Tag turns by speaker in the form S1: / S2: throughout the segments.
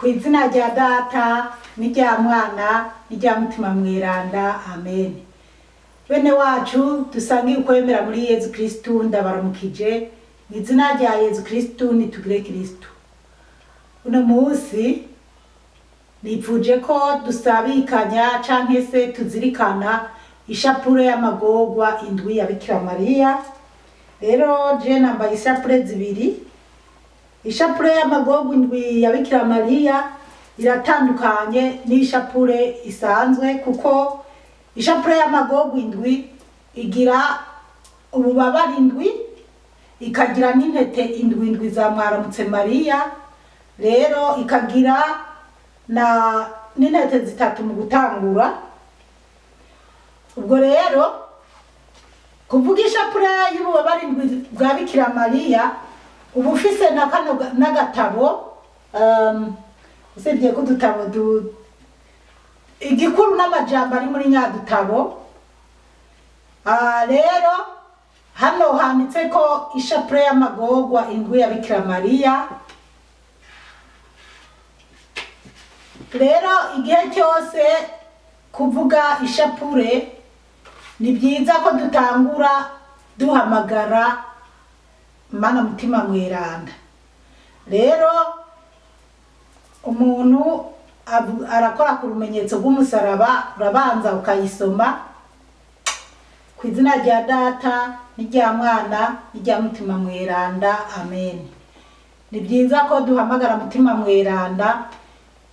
S1: Kw'izina rya Data n'irya Mwana n'irya Mutima Mweranda, amen. Bene wacu dusangiye ukwemera muri Yezu Kristu, ndabaramukije mw'izina rya Yezu Kristu nitugire Kristu. Uno musi nipfuje ko dusabikanya canke se tuzirikana ishapure y'amagorwa indwi ya Bikira Mariya. Rero je nambaye ishapure zibiri. Ishapure y'amagorwa indwi ya Bikira Mariya iratandukanye n'ishapure isanzwe, kuko ishapure y'amagorwa indwi igira ububabare indwi, ikagira n'intete indwi za Mwaramutse Mariya, rero ikagira n'intete zitatu mu gutangura. Ubwo rero kuvuga ishapure y'ububabare indwi bwa Bikira Mariya ubu ufise n'agatabo, usibye ko udutabo igikuru n'amajambo ari muri nyadutabo. Rero hano handitse ko ishapure y'amagorwa indwi ya Bikira Mariya. Rero igihe cyose kuvuga ishapure ni byiza ko dutangura duhamagara Mana Mutima Mweranda. Rero umuntu arakora ku rumenyetso rw'umusaraba, urabanza ukayisoma kw'izina rya Data n'irya Mwana n'irya Mutima Mweranda, amen. Ni byiza ko duhamagara Mutima Mweranda.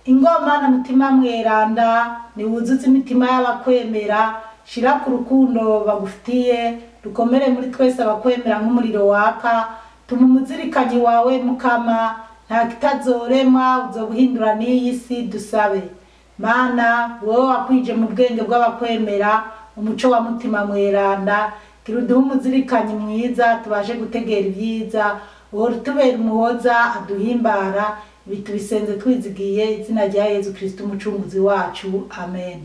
S1: Ingoma na Mutima Mweranda ni wuzuza imitima y'abakwemera, shira ku rukundo bagufitiye, rukomere muri twese abakwemera nk'umuriro waka. Tuma umuzirikanyi wawe Mukama, nta kitazoremwa uzobuhindura n'iyi si. Dusabe Mana, wowe wakwije mu bwenge bw'abakwemera umuco wa Mutima Mweranda, gira uduhe umuzirikanyi mwiza tubashe gutegera ibyiza, wowe utubera umuhoza aduhimbara. Ibi tubisenze twizigiye izina rya Yezu Kristu umucunguzi wacu, amen.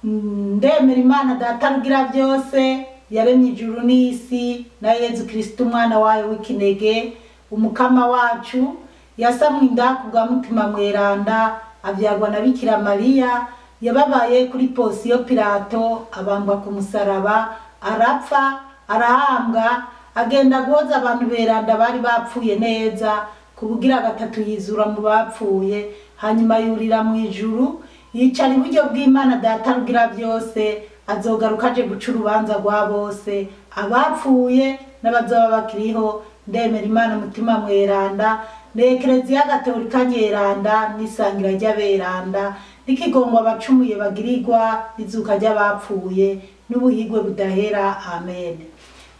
S1: Ndemera Imana Data rugira byose, yaremye ijuru n'isi, na Yezu Kristu umwana wayo w'ikinege, umukama wacu, yasamwe inda kubwa Mutima Mweranda, abyarwa na Bikira Mariya, yababaye kuri Ponsiyo Pilato, abambwa ku musaraba, arapfa, arahambwa, agenda guhoza abantu beranda bari bapfuye neza, kubugira gatatu yizura mu bapfuye, hanyuma yurira mu ijuru, yicara iburyo bw'Imana Data rugira byose, azogaruka aje guca urubanza rwa bose, abapfuye n'abazoba bakiriho. Ndemera Imana Mutima Mweranda, n'Ekereziya Gatolika Nyeranda, n'isangira ry'aberanda, n'ikigongwa abacumuye bagirirwa, n'izuka ry'abapfuye, n'ubuhigwe budahera, amen.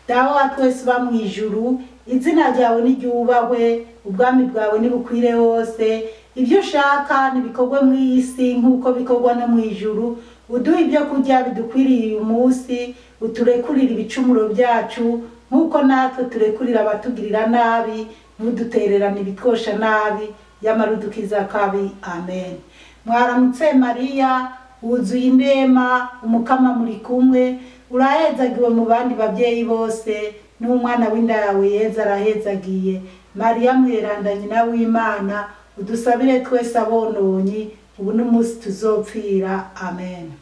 S1: Dawe wa twese uba mu ijuru, izina ryawe niryubahwe, ubwami bwawe nibukwire hose, ibyo ushaka nibikorwe mu isi nk'uko bikorwa no mu ijuru. Uduhe ibyo kurya bidukwiriye uyu munsi, uturekurire ibicumuro byacu nk'uko natwe turekurira abatugirira nabi, ntudutererane ibitwosha nabi, yamara udukiza kabi, amen. Mwaramutse Mariya, wuzuye indema, umukama muri kumwe, urahezagiwe mu bandi babyeyi bose, n'umwana w'inda yawe Yezu arahezagiye. Mariya Mweranda nyina w'Imana, udusabire twese abononyi, ubu n'umunsi tuzopfira, amen.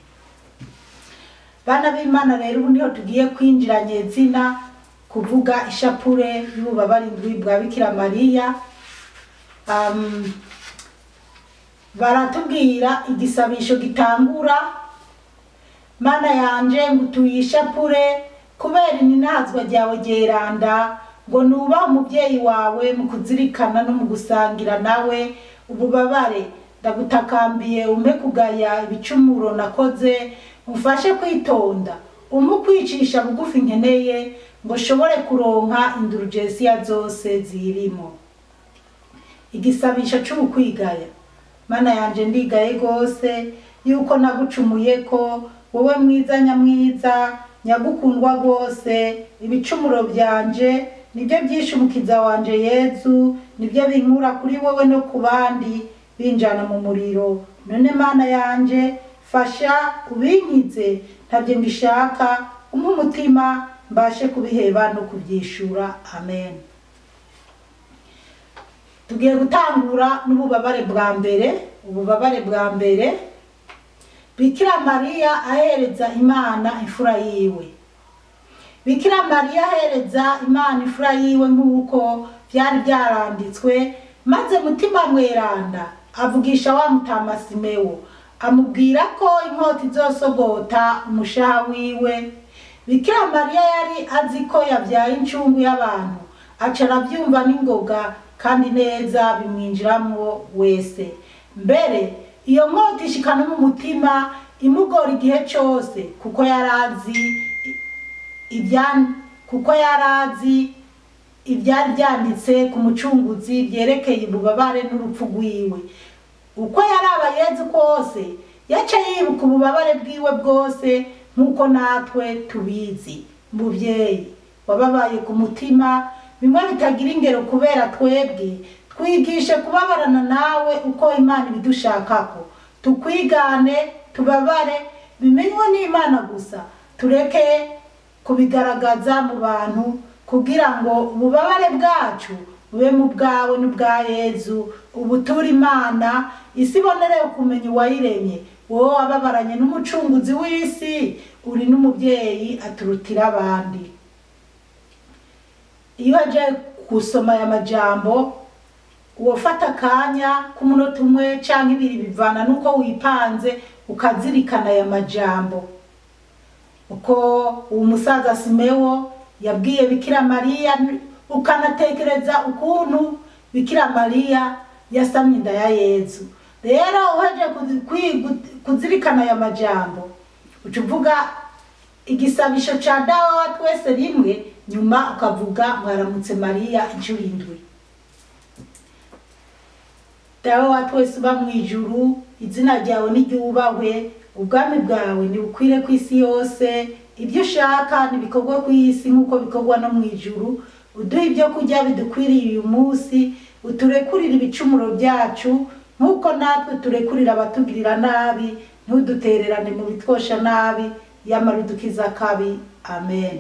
S1: Bana b'Imana, rero ubu niho tugiye kwinjira nyezina kuvuga ishapure y'ububabare indwi bwa Bikira Mariya. Baratubwira igisabisho gitangura: Mana yanje ngutuye ishapure kubera ininazwa ryawe ryeranda, ngo nubahe umubyeyi wawe mu kuzirikana no mu gusangira nawe ububabare. Ndagutakambiye umpe kugaya ibicumuro nakoze, umfashe kwitonda, umpe kwicisha bugufi nkeneye, ngo shobore kuronka indurugesiya zose zirimo. Igisabisho c'ukwigaya: Mana yanje ndigaye gose yuko nagucumuye ko, wowe mwiza nyamwiza nyagukundwa gose. Ibicumuro byanje nibyo byishe umukiza wanje Yezu, nibyo binkura kuri wowe no ku bandi binjana mu muriro. None Mana yanje fasha ubinkize, ntabyo mbishaka, umpe umutima mbashe kubiheba no kubyishura, amen. tugiye gutangura n'ububabare bwa mbere. Bikira Mariya ahereza Imana imfura yiwe. Bikira Mariya ahereza Imana imfura yiwe nk'uko byari byaranditswe, maze mutima mweranda avugisha wa mutama Simewo, amubwira ko inkota izosogota umushaha wiwe. Bikira Mariya yari azi ko yabyaye incungu y'abantu, aca arabyumva n'ingoga kandi neza bimwinjiramwo wese. Mbere iyo nkota ishikana mu mutima imugora igihe cyose, kuko yarazi ibyari byanditse ku mucunguzi byerekeye ububabare n'urupfu rwiwe. Uko yaraba Yezu kose yaca yibuka ububabare bwiwe bwose, nk'uko natwe tubizi. Muvyeyi wababaye ku mutima bimwe bitagira ingero kubera twebwe, twigishe kubabarana nawe uko Imana ibidushakako. Tukwigane, tubabare, bimenywe n'Imana gusa, tureke kubigaragaza mu bantu, kugira ngo ububabare bwacu bube mu bwawe n'ubwa Yezu. Ubutura Imana isi ibonere kumenya uwayiremye. Wowe wababaranye n'umucunguzi w'isi, uri n'umubyeyi aturutira abandi. Iyo aje gusoma aya majambo, wofata akanya k'umunota umwe canke ibiri bivana nuko wipanze, ukazirikana aya majambo. Uko uwo musaza Simewo yabwiye Bikira Mariya, ukanatekereza ukuntu Bikira Mariya yasamye inda ya Yezu. Rero uheje kuzirikana aya majambo, ucuvuga igisabisho ca dawe wa twese rimwe, nyuma ukavuga mwaramutse Mariya inshuro 7. Dawe wa twese uba mwijuru, izina ryawe niryubahwe, ubwami bwawe nibukwire ku isi yose, ibyo ushaka nibikorwa ku isi nk'uko bikorwa no mwijuru. Uduhe ibyo kurya bidukwiriye uyu munsi, uturekurire ibicumuro byacu nk'uko natwe turekurira abatugirira nabi, ntudutererane mu bitwosha nabi, yamara udukiza kabi. Amen.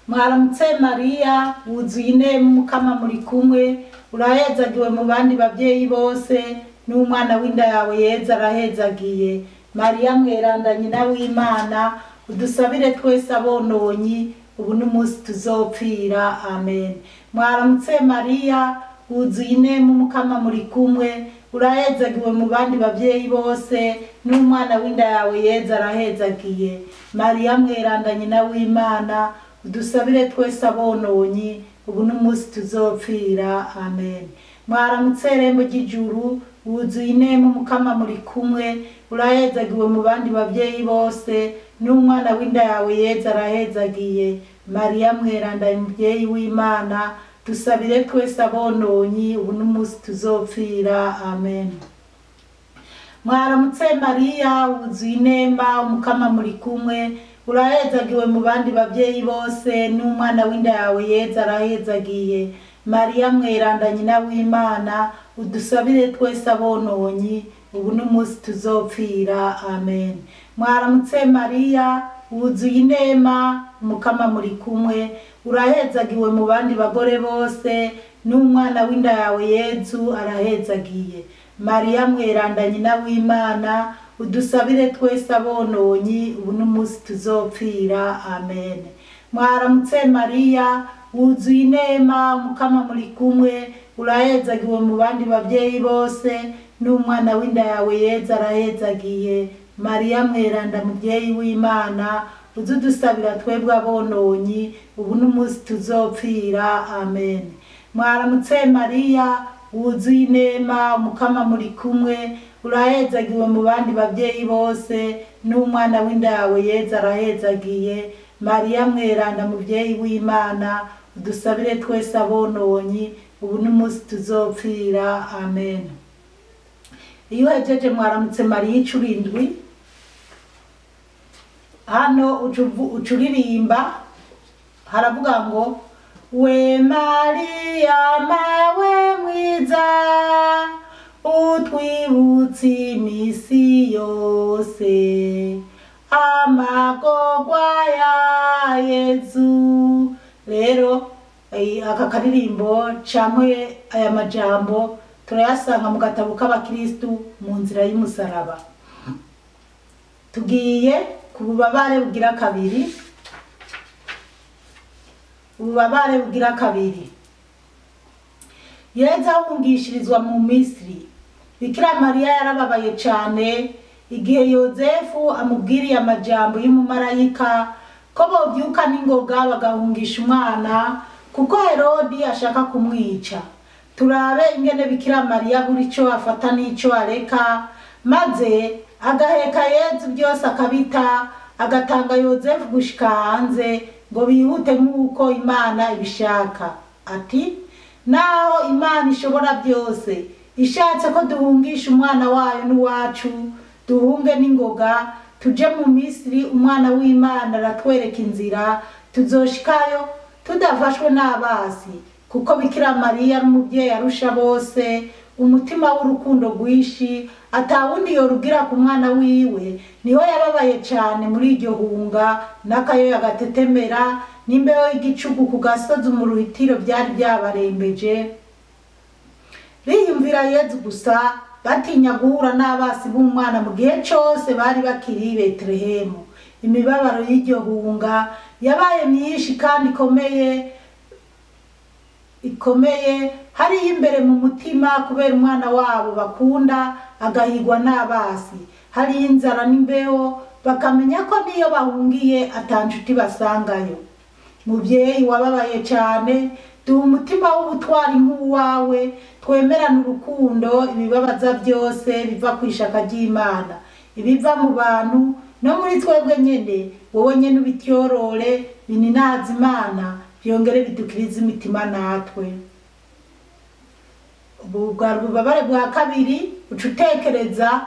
S1: Mwaramutse Mariya, wuzuye inema Mukama muri kumwe, urahezagiwe mu bandi bavyeyi bose, n'umwana w'inda yawe Yezu arahezagiye. Mariya mweranda nyina w'Imana, udusabire twese abononyi, ubu n'umunsi tuzopfira. Amen. Mwaramutse Mariya, wuzuye inema Mukama muri kumwe, urahezagiwe mu bandi bavyeyi bose, n'umwana w'inda yawe Yezu arahezagiye. Mariya mweranda nyina w'Imana, udusabire twese abononyi, ubu n'umunsi tuzopfira. Amen. Mwaramutse rembo ry'ijuru, wuzuye inema Mukama muri kumwe, urahezagiwe mu bandi bavyeyi bose, n'umwana w'inda yawe Yezu arahezagiye. Mariya mweranda muvyeyi w'Imana, dusabire twese abononyi, ubu n'umunsi tuzopfira. Amen. Mwaramutse Mariya, wuzuye inema Mukama muri kumwe, urahezagiwe mu bandi bavyeyi bose, n'umwana w'inda yawe Yezu arahezagiye. Mariya mweranda nyina w'Imana, udusabire twese abononyi, ubu n'umunsi tuzopfira. Amen. Mwaramutse Mariya, wuzuye inema Mukama muri kumwe, urahezagiwe mu bandi bagore bose, n'umwana w'inda yawe Yezu arahezagiye. Mariya mweranda nyina w'Imana, udusabire twese abononyi, ubu n'umunsi tuzopfira. Amen. Mwaramutse Mariya, wuzuye inema Mukama muri kumwe, urahezagiwe mu bandi bavyeyi bose, n'umwana w'inda yawe Yezu arahezagiye. Mariya mweranda muvyeyi w'Imana, uzudusabira twebwe abononyi, ubu n'umunsi tuzopfira. Amen. Mwaramutse Mariya, wuzuye inema Mukama muri kumwe, urahezagiwe mu bandi bavyeyi bose, n'umwana w'inda yawe Yezu arahezagiye. Mariya mweranda muvyeyi w'Imana, udusabire twese abononyi, ubu n'umunsi tuzopfira. Amen. Iyo hejeje mwaramutse Mariya 7, hano ucuririmba haravuga ngo, we Mariya mawe mwiza, utwibutse imisi yose, amagorwa ya Yezu. Rero aka karirimbo canke aya majambo turayasanga mu gatabo k'abakristu mu nzira y'umusaraba. Tugiye ku bubabare bugira kabiri. Ububabare bugira kabiri. Yezu ahungishirizwa mu Misiri. Bikira Mariya yarababaye cane igihe Yozefu amubwiriye amajambo y'umumarayika ko bovyuka n'ingoga bagahungisha umwana kuko Herodi ashaka kumwica. Turabe ingene Bikira Mariya buri co afata n'ico areka, maze agaheka Yezu byose akabita, agatanga Yozefu gushika hanze ngo bihute nk'uko Imana ibishaka. Ati naho Imana ishobora byose ishatse ko duhungisha umwana wayo n'uwacu, duhunge n'ingoga tuje mu Misiri. Umwana w'Imana aratwereka inzira tuzoshikayo tudafashwe n'abasi, kuko Bikira Mariya ari umuvyeyi arusha bose umutima w'urukundo rwishi, atawundi yorugira ku mwana wiwe. Niho yababaye cane muri iryo hunga n'akayoya gatetemera n'imbeho y'igicugu ku gasozi mu ruhitiro byari byabarembeje. Biyumvira Yezu gusa, batinya guhura n'abasi b'umwana mu gihe cose bari bakiri i Betelehemu. Imibabaro y'iryo hunga yabaye myinshi kandi ikomeye hariyo imbere mu mutima, kubera umwana wabo bakunda agahigwa n'abasi. Hariyo inzara n'imbeho, bakamenya ko niyo bahungiye atanshuti basangayo. Muvyeyi wababaye cane, duha umutima w'ubutwari nk'uwawe, twemerana urukundo ibibabaza byose biva kw'ishaka ry'Imana, ibiva mu bantu no muri twebwe nyene. Wowe nyene ubityorore bininaza Imana, byongere bidukiriza imitima natwe. Ubu bwari ububabare bwa kabiri. Uca utekereza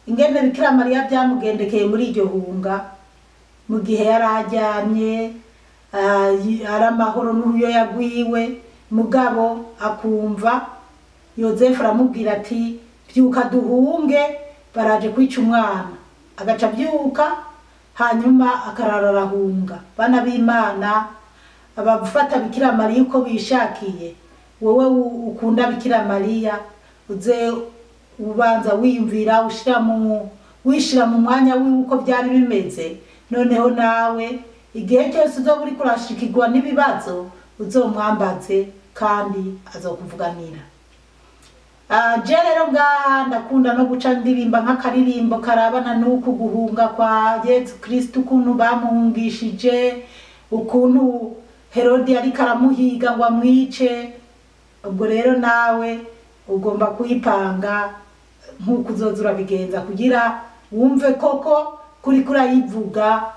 S1: ingene Bikira Mariya byamugendekeye muri iryo hunga, mu gihe yari aryamye ari amahoro n'uruyoya rwiwe, mugabo akumva Yozefu aramubwira ati vyuka duhunge, baraje kwica umwana. Agaca avyuka, hanyuma akarara arahunga. Bana b'Imana, abafata Bikira Mariya uko bishakiye, wowe ukunda Bikira Mariya uze ubanza wiyumvira, wishira mu mwanya wiwe uko byari bimeze. Noneho nawe igihe cyose uzoba uriko urashikirwa n'ibibazo uzomwambaze kandi azokuvuganira. Je rero ngaha ndakunda no guca ndirimba nk'akaririmbo karabana n'uku guhunga kwa Yezu Kristu, ukuntu bamuhungishije, ukuntu Herodi yari karamuhiga ngo amwice. Ubwo rero nawe ugomba kuyipanga nk'uko uzoza urabigenza, kugira wumve koko kuri kurayivuga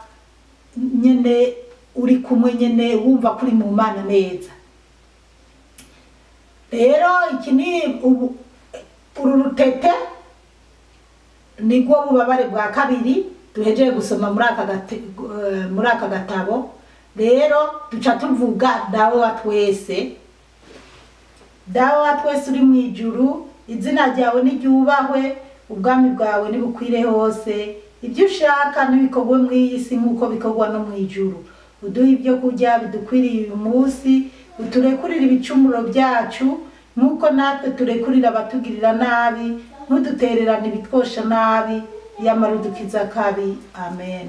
S1: nyene uri kumwe nyene wumva kuri mu Mana neza. Rero iki ni uru rutete nigwo bubabare bwa kabiri duhejeje gusoma muri aka gatabo. Rero duca tuvuga dawe wa twese. Dawe wa twese uri mu ijuru, izina ryawe niryubahwe, ubwami bwawe nibukwire hose, ibyo ushaka nibikorwe mu isi nk'uko bikorwa no mu ijuru. Uduhe ibyo kurya bidukwiriye uyu munsi, uturekurire ibicumuro byacu nk'uko natwe turekurira abatugirira nabi, ntudutererane ibitwosha nabi, yamara udukiza kabi. Amen.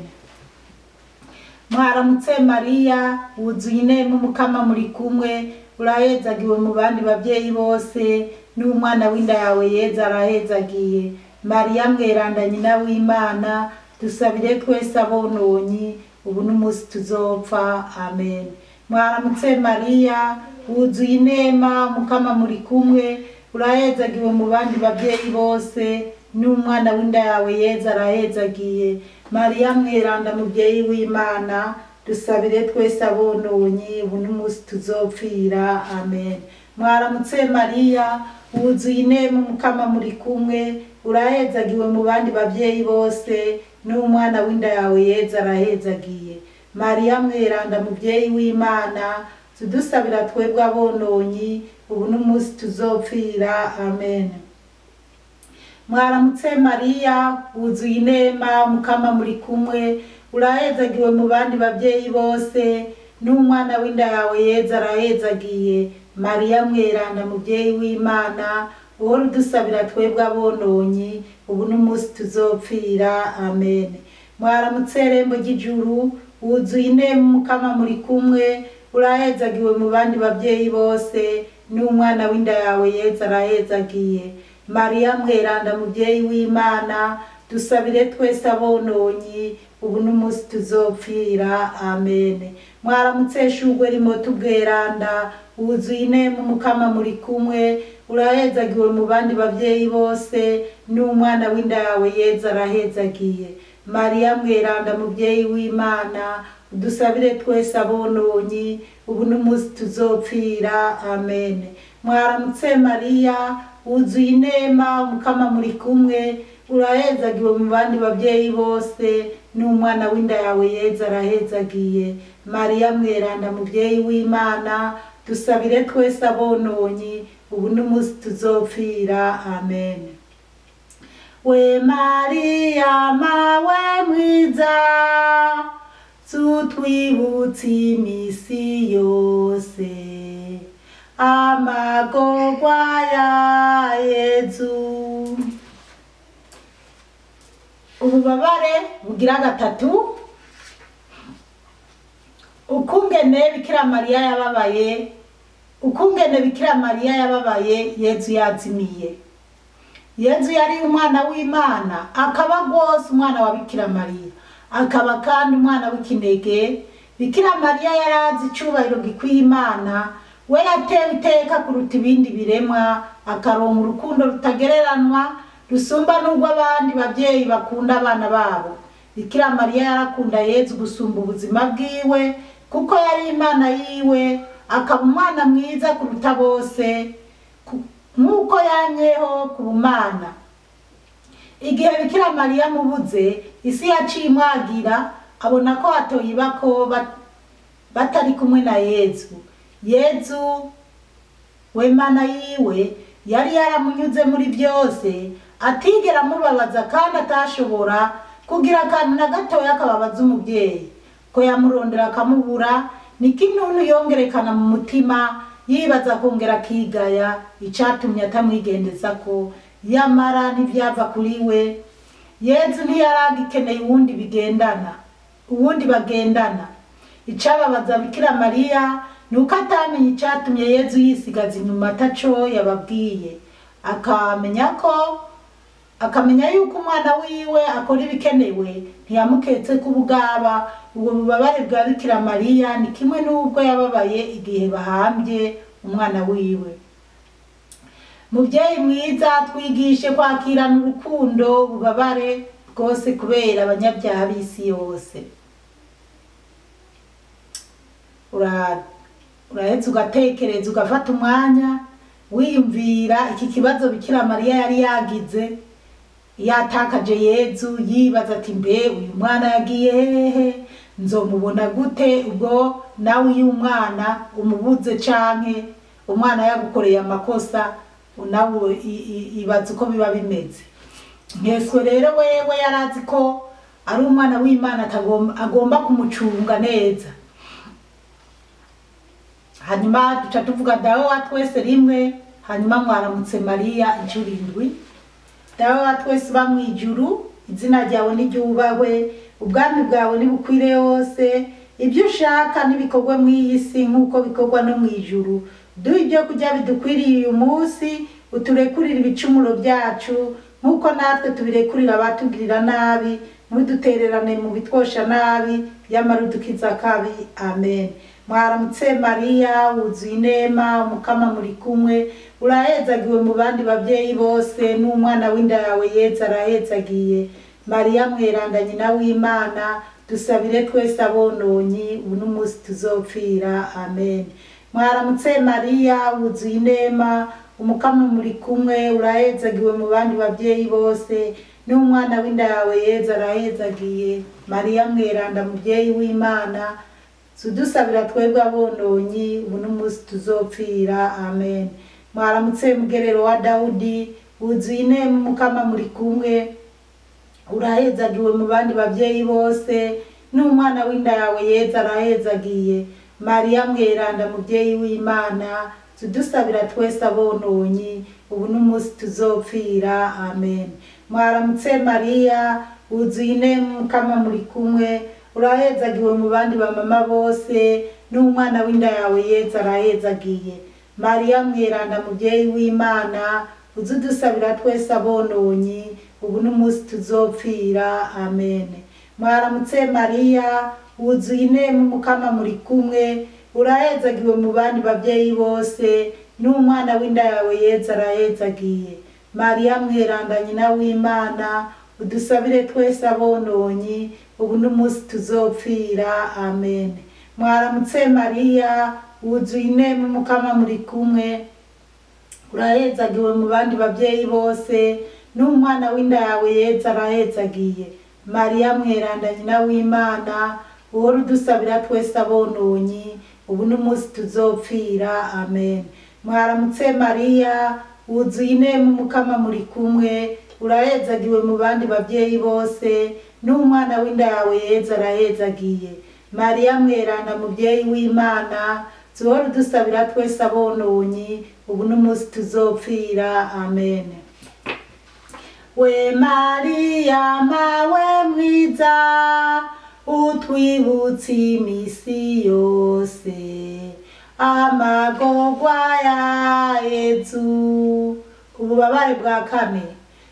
S1: Mwaramutse Mariya, wuzuye inema Umukama muri kumwe, urahezagiwe mu bandi bavyeyi bose, n'umwana w'inda yawe Yezu arahezagiye. Mariya mweranda nyina w'Imana, dusabire twese abononyi ubu n'umunsi tuzopfa. Amen. Mwaramutse Mariya, wuzuye inema Umukama muri kumwe, urahezagiwe mu bandi bavyeyi bose, n'umwana w'inda yawe Yezu arahezagiye. Mariya mweranda muvyeyi w'Imana, dusabire twese abononyi ubu n'umunsi tuzopfira. Amen. Mwaramutse Mariya, wuzuye inema Umukama muri kumwe, urahezagiwe mu bandi bavyeyi bose, n'umwana w'inda yawe Yezu arahezagiye. Mariya mweranda muvyeyi w'Imana, tudusabira twebwe abononyi ubu n'umunsi tuzopfira. Amen. Mwaramutse Mariya, wuzuye inema Umukama muri kumwe, urahezagiwe mu bandi bavyeyi bose, n'umwana w'inda yawe yeza arahezagiye. Mariya mweranda muvyeyi w'Imana, uhora udusabira twebwe abononyi, ubu n'umunsi tuzopfira. Amen. Mwaramutse rembo ry'ijuru, wuzuye inema Mukama muri kumwe, urahezagiwe mu bandi bavyeyi bose, n'umwana w'inda yawe yeza arahezagiye. Mariya mweranda muvyeyi w'Imana, dusabire twese abononyi, ubu n'umunsi tuzopfira. Amen. Mwaramutse shugwe rimoto ubweranda, wuzuye inema Mukama muri kumwe, urahezagiwe mu bandi bavyeyi bose, n'umwana w'inda yawe yeza arahezagiye. Mariya mweranda muvyeyi w'Imana, udusabire twese abononyi, ubu n'umunsi tuzopfira. Amen. Mwaramutse Mariya, wuzuye inema Mukama muri kumwe, urahezagiwe mu bandi bavyeyi bose, n'umwana w'inda yawe yeza arahezagiye. Mariya mweranda muvyeyi w'Imana, dusabire twese abononyi, ubu n'umunsi tuzopfira. Amen. We Mariya mawe mwiza, tutwibutse imisi yose amagorwa ya Yezu. Ububabare bugira gatatu. Ukungene Bikira Mariya yababaye, ukungene Bikira Mariya yababaye Yezu yazimiye. Yezu yari umwana w'Imana, akaba rwose umwana wa Bikira Mariya, akaba kandi umwana w'ikinege. Bikira Mariya yarazi icubahiro gikwiye Imana, we yatewe iteka kuruta ibindi biremwa, akaronka urukundo rutagereranwa rusumba n'ubwo abandi bavyeyi bakunda abana babo. Bikira Mariya yarakunda Yezu gusumba ubuzima bwiwe, kuko yari Imana yiwe, akaba umwana mwiza kuruta bose, nk'uko yamyeho ku bumana. Igihe Bikira Mariya mubuze, isi yaciye imwagira, abona ko hatoyibako batari kumwe na Yezu. Yezu we Mana yiwe yari yaramunyuze muri byose, atigera mubabaza kandi atashobora kugira akantu na gatoya akababaza umuvyeyi. Ko yamurondera akamubura, niko intuntu yongerekana mu mutima, yibaza kongera akigaya icatumye atamwigendeza ko, yamara ntivyava kuri we. Yezu ntiyaragikeneye uwundi bagendana. Icababaza Bikira Mariya nuko atamenye icatumye Yezu yisigaza inyuma ataco yababwiye, akamenya yuko umwana wiwe akora ibikenewe, ntiyamuketse ko ubugaba. Ubwo bubabare bwa Bikira Mariya ni kimwe n'ubwo yababaye igihe bahambye umwana wiwe. Muvyeyi mwiza, twigishe kwakirana urukundo ububabare bwose kubera abanyabyaha b'isi yose. Urahetse ugatekereza, ugafata umwanya wiyumvira iki kibazo Bikira Mariya yari yagize yatakaje Yezu, yibaza ati mbe uyu mwana yagiye hehe, nzomubona gute ubwo nawe uyu mwana umubuze canke umwana yagukoreye amakosa, nawe ibaza uko biba bimeze. Ngeswe rero wewe yarazi ko ari umwana w'Imana, agomba kumucunga neza. Hanyuma duca tuvuga dawe wa twese rimwe, hanyuma mwaramutse Mariya inshuro 7. Dawe wa twese uba mw'ijuru, izina ryawe niryubahwe, ubwami bwawe nibukwire hose, ibyo ushaka nibikorwe mw'iyi si nk'uko bikorwa no mw'ijuru. Duhe ibyo kurya bidukwiriye uyu munsi, uturekurire ibicumuro byacu nk'uko natwe tubirekurira abatugirira nabi, ntudutererane mu bitwosha nabi, yamara udukiza kabi. Amen. Mwaramutse Mariya, wuzuye inema Mukama muri kumwe, urahezagiwe mu bandi bavyeyi bose, n'umwana w'inda yawe Yezu arahezagiye. Mariya mweranda nyina w'Imana, dusabire twese abononyi, ubu n'umunsi tuzopfira. Amen. Mwaramutse Mariya, wuzuye inema Umukama muri kumwe, urahezagiwe mu bandi bavyeyi bose, n'umwana w'inda yawe Yezu arahezagiye. Mariya mweranda muvyeyi w'Imana, sudusabira twebwe abononyi, ubu n'umunsi tuzopfira. Amen. Mwaramutse mugerero wa Dawudi, wuzuye inema Umukama muri kumwe, urahezagiwe mu bandi bavyeyi bose, n'umwana w'inda yawe Yezu arahezagiye. Mariya mweranda muvyeyi w'Imana tudusabira twese abononyi ubu n'umunsi tuzopfira amen. Mwaramutse Mariya wuzuye inema Mukama muri kumwe, urahezagiwe mu bandi bamama bose n'umwana w'inda yawe Yezu arahezagiye. Mariya mweranda muvyeyi w'Imana uzudusabira twese abononyi ubu n'umunsi tuzopfira amen. Mwaramutse Mariya wuzuye inema Mukama muri kumwe, urahezagiwe mu bandi bavyeyi bose n'umwana w'inda yawe Yezu arahezagiye. Mariya mweranda nyina w'Imana udusabire twese abononyi ubu n'umunsi tuzopfira amen. Mwaramutse Mariya wuzuye inema Mukama muri kumwe, urahezagiwe mu bandi bavyeyi bose n'umwana w'inda yawe Yezu arahezagiye. Mariya mweranda nyina w'Imana uhora udusabira twese abononyi ubu n'umunsi tuzopfira amen. Mwaramutse Mariya wuzuye inema Mukama muri kumwe, urahezagiwe mu bandi bavyeyi bose n'umwana w'inda yawe Yezu arahezagiye. Mariya mweranda muvyeyi w'Imana tuhora udusabira twese abononyi ubu n'umunsi tuzopfira amen. We Mariya mawe mwiza utwibutsa imisi yose amagorwa ya Yezu. Ububabare bwa kane.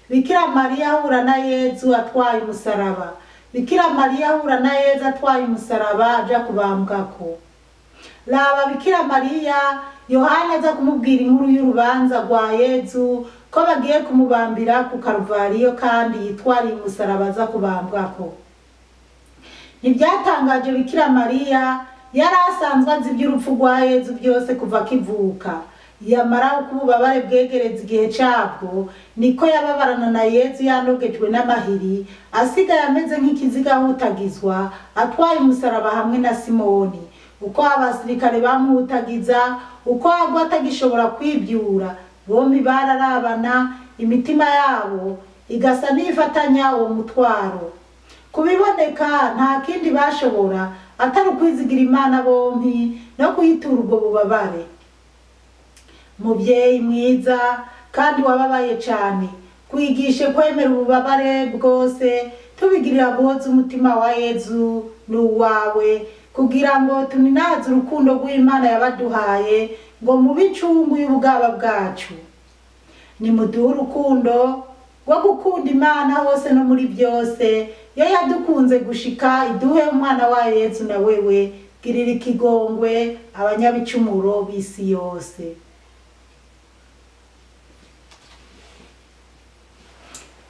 S1: Bikira Mariya ahura na Yezu atwaye umusaraba. Bikira Mariya ahura na Yezu atwaye umusaraba aja kubambwako. Laba Bikira Mariya Yohana aza kumubwira inkuru y'urubanza rwa Yezu ko bagiye kumubambira ku Karuvariyo kandi yitwariye umusaraba aza kubambwako. Ntibyatangaje Bikira Mariya yari asanzwe azi iby'urupfu rwa Yezu byose kuva akivuka. Yamara uko ububabare bwegereza igihe cabwo niko yababarana na Yezu yanogejwe n'amahiri, asigaye ameze nk'ikiziga ahutagizwa atwaye umusaraba hamwe na Simoni. Uko abasirikare bamuhutagiza, uko agwa atagishobora kwibyura, bombi bararabana, imitima yabo igasa n'ifatanya uwo mutwaro. Kubiboneka nta kindi bashobora atari ukwizigira Imana bombi no kuyitura ubwo bubabare. Muvyeyi mwiza kandi wababaye cane, kwigishe kwemera ububabare bwose tubigirira guhoza umutima wa Yezu n'uwawe, kugira ngo tuninaze urukundo rw'Imana yabaduhaye ngo mube incungu y'ubugaba bwacu. Nimuduhe urukundo rwo gukunda Imana hose no muri byose, yo yadukunze gushika iduhe umwana wa Yezu na wewe, girira ikigongwe abanyabicumuro b'isi yose.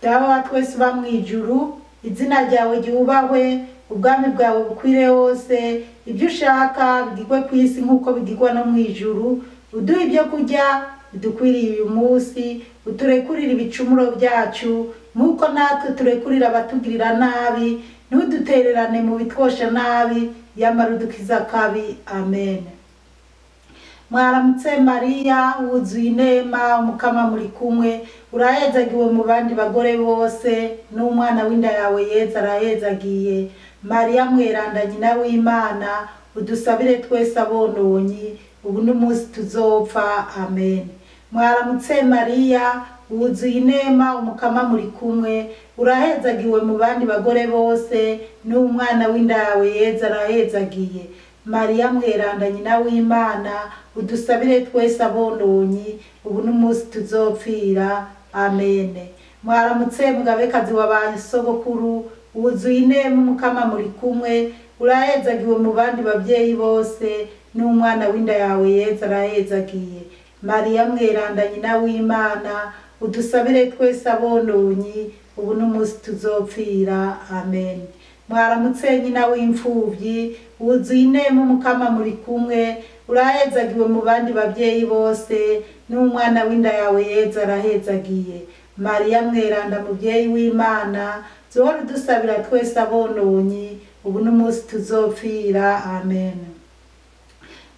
S1: Dawe wa twese uba mw'ijuru, izina ryawe ryubahwe, ubwami bwawe bukwire hose, ibyo ushaka bigirwe ku isi nk'uko bigirwa no mw'ijuru. Uduhe ibyo kurya bidukwiriye uyu munsi, uturekurire ibicumuro byacu nk'uko natwe turekurira abatugirira nabi, ntudutererane mu bitwosha nabi, yamara udukiza kabi amen. Mwaramutse Mariya wuzuye inema Mukama muri kumwe, urahezagiwe mu bandi bagore bose n'umwana w'inda yawe Yezu arahezagiye. Mariya mweranda nyina w'Imana udusabire twese abononyi ubu n'umunsi tuzopfa amen. Mwaramutse Mariya wuzuye inema Mukama muri kumwe, urahezagiwe mu bandi bagore bose n'umwana w'inda yawe Yezu arahezagiye. Mariya mweranda nyina w'Imana udusabire twese abononyi ubu n'umunsi tuzopfira amen. Mwaramutse mugabekazi wa sogokuru wuzuye inema Mukama muri kumwe, urahezagiwe mu bandi bavyeyi bose n'umwana w'inda yawe Yezu arahezagiye. Mariya mweranda nyina w'Imana udusabire twese abononyi ubu n'umunsi tuzopfira amen. Mwaramutse nyina w'imfuvyi wuzuye inema Mukama muri kumwe, urahezagiwe mu bandi bavyeyi bose n'umwana w'inda yawe Yezu arahezagiye. Mariya mweranda muvyeyi w'Imana zuhora udusabira twese abononyi ubu n'umunsi tuzopfira amen.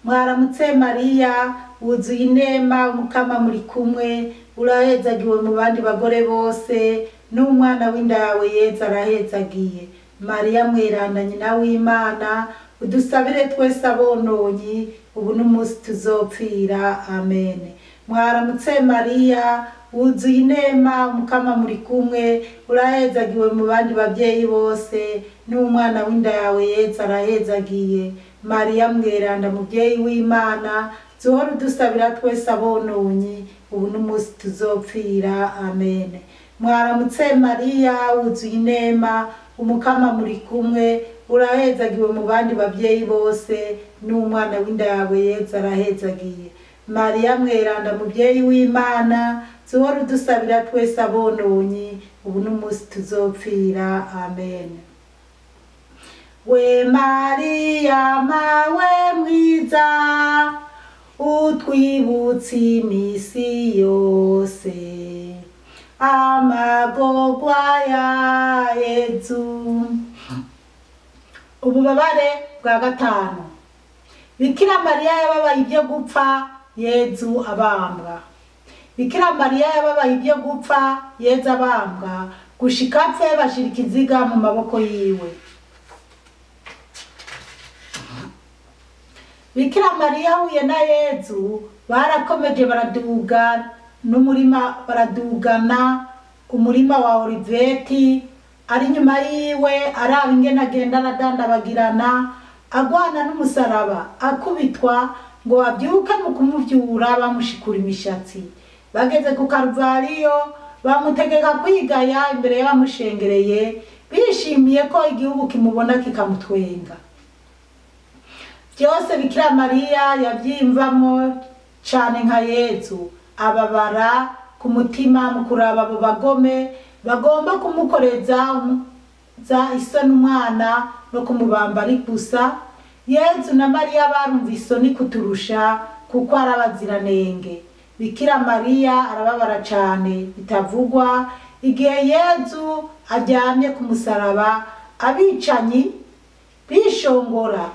S1: Mwaramutse Mariya wuzuye inema Mukama muri kumwe, urahezagiwe mu bandi bagore bose n'umwana w'inda yawe Yezu arahezagiye. Mariya mweranda nyina w'Imana udusabire twese abononyi ubu n'umunsi tuzopfira amen. Mwaramutse Mariya wuzuye inema umukama muri kumwe urahezagiwe mu bandi bavyeyi bose n'umwana w'inda yawe Yezu arahezagiye. Mariya mweranda muvyeyi w'Imana zuhora udusabira twese abononyi ubu n'umunsi tuzopfira amen. Mwaramutse Mariya wuzuye inema umukama muri kumwe urahezagiwe mu bandi bavyeyi bose n'umwana w'inda yawe Yezu arahezagiye. Mariya mweranda muvyeyi w'Imana zuhora udusabira twese abononyi ubu n'umunsi tuzopfira amen. We Mariya mawe mwiza utwibutse imisi yose amagorwa ya Yezu. Ububabare bwa gatanu. Bikira Mariya yababaye ibyo gupfa Yezu abambwa. Bikira Mariya yababaye ibyo gupfa Yezu abambwa gushika apfe bashira ikiziga mu maboko yiwe. Bikira Mariya huye na Yezu barakomeje baradugana umurima wa Oliveti ari nyuma yiwe araba ingene agenda aradandabagirana agwana n'umusaraba akubitwa ngo abyuke mu kumuvyura bamushikura imishatsi. Bageze ku Karuvariyo bamutegeka kwigaya imbere y'abamushengereye bishimiye ko igihugu kimubona kikamutwenga. Byose Bikira Mariya yavyimvamo cane nka Yezu ababara ku mutima mu kuraba abo bagome bagomba kumukoreza isoni umwana no kumubamba ari gusa. Yezu na Mariya barumva isoni kuturusha kuko arabaziranenge. Bikira Mariya arababara cane bitavugwa igihe Yezu aryamye ku musaraba abicanyi bishongora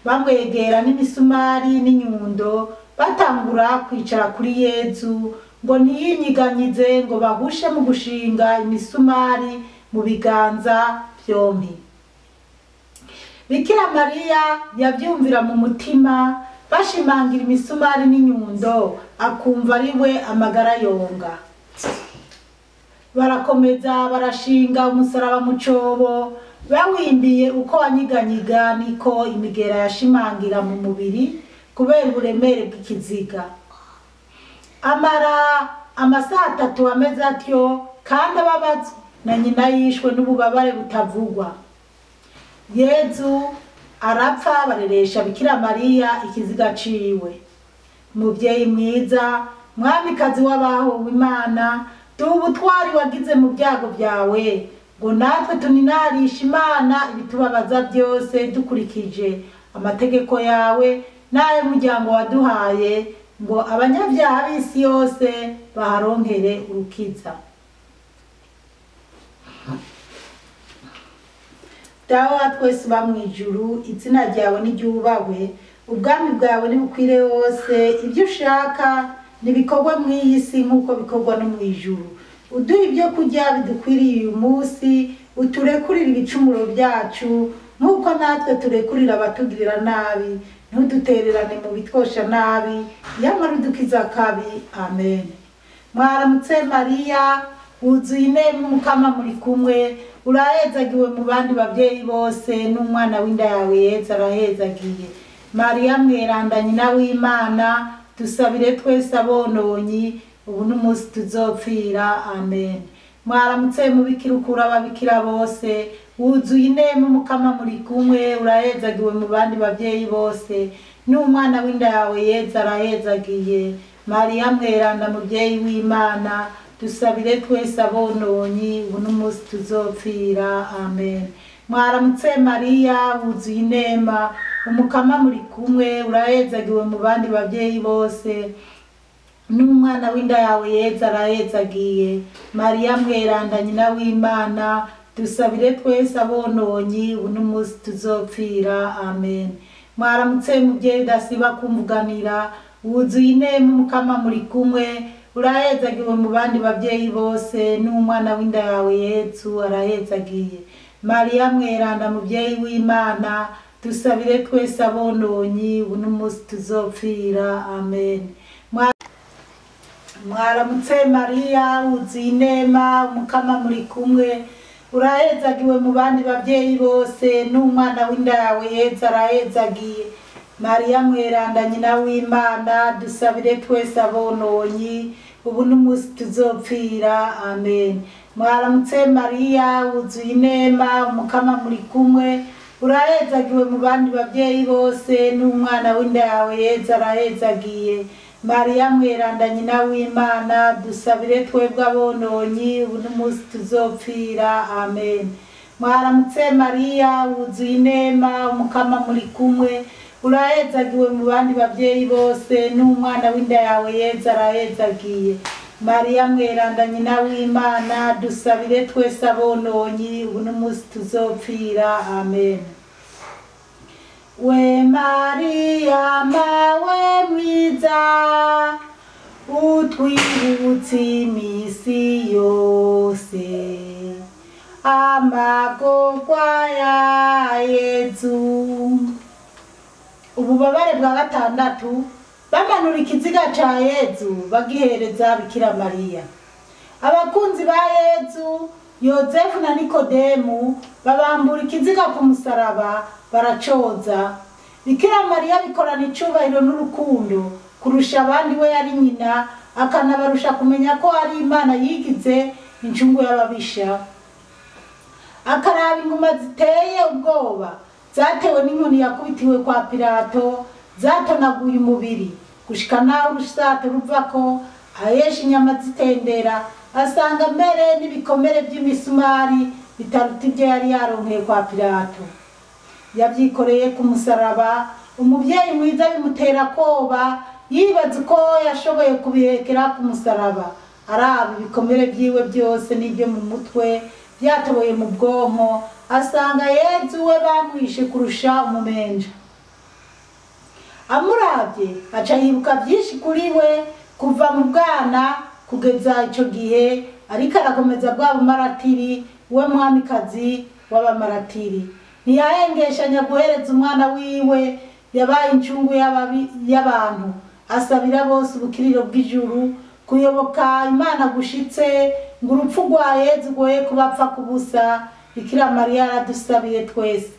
S1: bamwegera n'imisumari n'inyundo batangura kwicara kuri Yezu ngo ntiyinyiganyize ngo bahushe mu gushinga imisumari mu biganza vyompi. Bikira Mariya yavyumvira mu mutima bashimangira imisumari n'inyundo akumva ari we amagara yonga. Barakomeza barashinga umusaraba mu cobo bawimbiye uko wanyiganyiga niko imigera yashimangira mu mubiri kubera uburemere bw'ikiziga. Amara amasaha 3 ameze atyo kandi ababazwa na nyina yishwe n'ububabare butavugwa. Yezu arapfa bareresha Bikira Mariya ikiziga ciwe. Muvyeyi mwiza mwamikazi w'abahowe Imana tubutwari wagize mu byago byawe ngo natwe tuninarisha Imana ibitubabaza byose dukurikije amategeko yawe naye muryango waduhaye ngo abanyabyaha b'isi yose baharonkere urukiza. Dawe wa twese uba mw'ijuru izina ryawe niryubahwe ubwami bwawe nibukwire hose ibyo ushaka nibikorwa mw'iyi si nk'uko bikorwa no mw'ijuru. Uduha ibyo kurya bidukwiriye uyu munsi uturekurire ibicumuro byacu nk'uko natwe turekurira abatugirira nabi ntudutererane mu bitwosha nabi yamara udukiza kabi amen. Mwaramutse Mariya wuzuye inema umukama muri kumwe urahezagiwe mu bandi bavyeyi bose n'umwana w'inda yawe Yezu arahezagiye. Mariya mweranda nyina w'Imana dusabire twese abononyi ubu n'umunsi tuzopfira amen. Mwaramutse mubikira ukura ababikira bose wuzuye inema umukama muri kumwe urahezagiwe mu bandi bavyeyi bose n'umwana w'inda yawe Yezu arahezagiye. Mariya mweranda muvyeyi w'Imana dusabire twese abononyi ubu n'umunsi tuzopfira amen. Mwaramutse Mariya wuzuye inema umukama muri kumwe urahezagiwe mu bandi bavyeyi bose n'umwana w'inda yawe Yezu arahezagiye. Mariya mweranda nyina w'Imana dusabire twese abononyi ubu n'umunsi tuzopfira amen. Mwaramutse muvyeyi udasiba kumvuganira wuzuye inema umukama muri kumwe urahezagiwe mu bandi bavyeyi bose n'umwana w'inda yawe Yezu arahezagiye. Mariya mweranda muvyeyi w'Imana dusabire twese abononyi ubu n'umunsi tuzopfira amen. Mwaramutse Mariya wuzuye inema umukama muri kumwe, urahezagiwe mu bandi bavyeyi bose n'umwana w'inda yawe Yezu arahezagiye. Mariya mweranda nyina w'Imana, dusabire twese abononyi ubu n'umunsi tuzopfira amen. Mwaramutse Mariya wuzuye inema umukama muri kumwe, urahezagiwe mu bandi bavyeyi bose n'umwana w'inda yawe Yezu arahezagiye. Mariya mweranda nyina w'Imana, dusabire twebwe abononyi ubu n'umunsi tuzopfira amen. Mwaramutse Mariya wuzuye inema umukama muri kumwe, urahezagiwe mu bandi bavyeyi bose n'umwana w'inda yawe Yezu arahezagiye. Mariya mweranda nyina w'Imana, dusabire twese abononyi ubu n'umunsi tuzopfira amen. We Mariya mawe mwiza, utwibutse imisi yose amagorwa ya Yezu. Ububabare bwa gatandatu, bamanura ikiziga ca Yezu bagihereza Bikira Mariya. Abakunzi ba Yezu Yozefu na Nikodemu babambura ikiziga ku musaraba baracoza. Bikira Mariya bikorana icubahiro n'urukundo kurusha abandi, we yari nyina akanabarusha kumenya ko ari Imana yigize incungu y'ababisha. Akaraba inguma ziteye ubwoba zatewe n'inkoni yakubitiwe kwa Pilato, zatonaguye umubiri gushika naho urusato ruvako, ahesha inyama zitendera, asanga mbere n'ibikomere by'imisumari bitaruta ibyo yari yaronkeye kwa Pilato. Yavyikoreye ku musaraba, umuvyeyi mwiza bimutera koba, yibaza uko yashoboye kubihekera ku musaraba. Araba ibikomere vyiwe byose n'ibyo mu mutwe byatoboye mu bwonko, asanga Yezu we bamwishe kurusha umumenja. Amuravye aca yibuka byinshi kuri we kuva mu bwana kugeza ico gihe, ariko arakomeza bwa bumaratiri, we mwamikazi w'abamaratiri. Ntiyahengeshanya guhereza umwana wiwe yabaye incungu y'abantu, asabira bose ubukiriro bw'ijuru, kuyoboka Imana gushitse ngo urupfu rwa Yezu rwoye kubapfa kubusa. Bikira Mariya aradusabiye twese.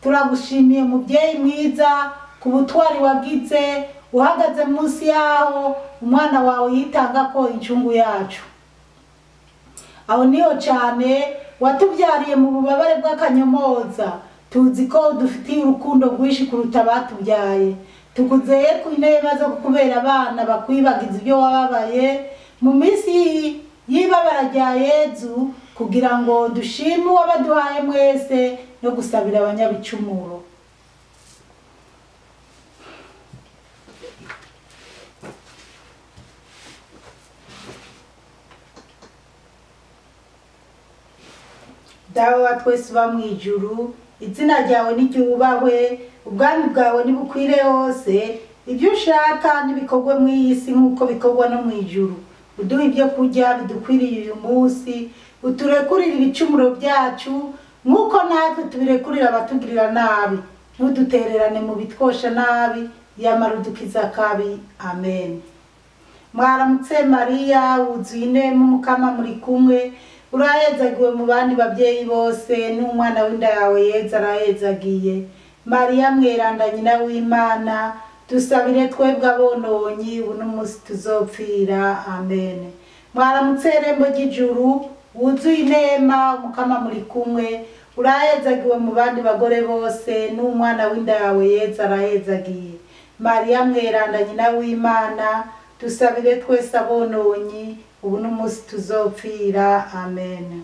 S1: Turagushimiye muvyeyi mwiza ku butwari wagize, uhagaze munsi yaho umwana wawe yitanga ko incungu yacu. Aho niho cane watubyariye mu bubabare bw'akanyomoza, tuzi ko dufitiye urukundo rwinshi kuruta abatubyaye. Tukuzeye ku inema zo kubera abana bakwibagiza ibyo wababaye mu minsi y'ibabara rya Yezu, kugira ngo dushime uwabaduhaye mwese no gusabira abanyabicumuro. Dawe wa twese uba mw'ijuru, izina ryawe niryubahwe, ubwami bwawe nibukwire hose, ibyo ushaka nibikorwe mw'iyi si nk'uko bikorwa no mw'ijuru. Uduhe ibyo kurya bidukwiriye uyu munsi, uturekurire ibicumuro byacu nk'uko natwe tubirekurira abatugirira nabi, ntudutererane mu bitwosha nabi, yamara udukiza kabi amen. Mwaramutse Mariya wuzuye inema umukama muri kumwe, urahezagiwe mu bandi bavyeyi bose n'umwana w'inda yawe Yezu arahezagiye. Mariya mweranda nyina w'Imana, dusabire twebwe abononyi ubu n'umunsi tuzopfira amen. Mwaramutse rembo ry'ijuru wuzuye inema umukama muri kumwe, urahezagiwe mu bandi bagore bose n'umwana w'inda yawe Yezu arahezagiye. Mariya mweranda nyina w'Imana, dusabire twese abononyi ubu n'umunsi tuzopfira amen.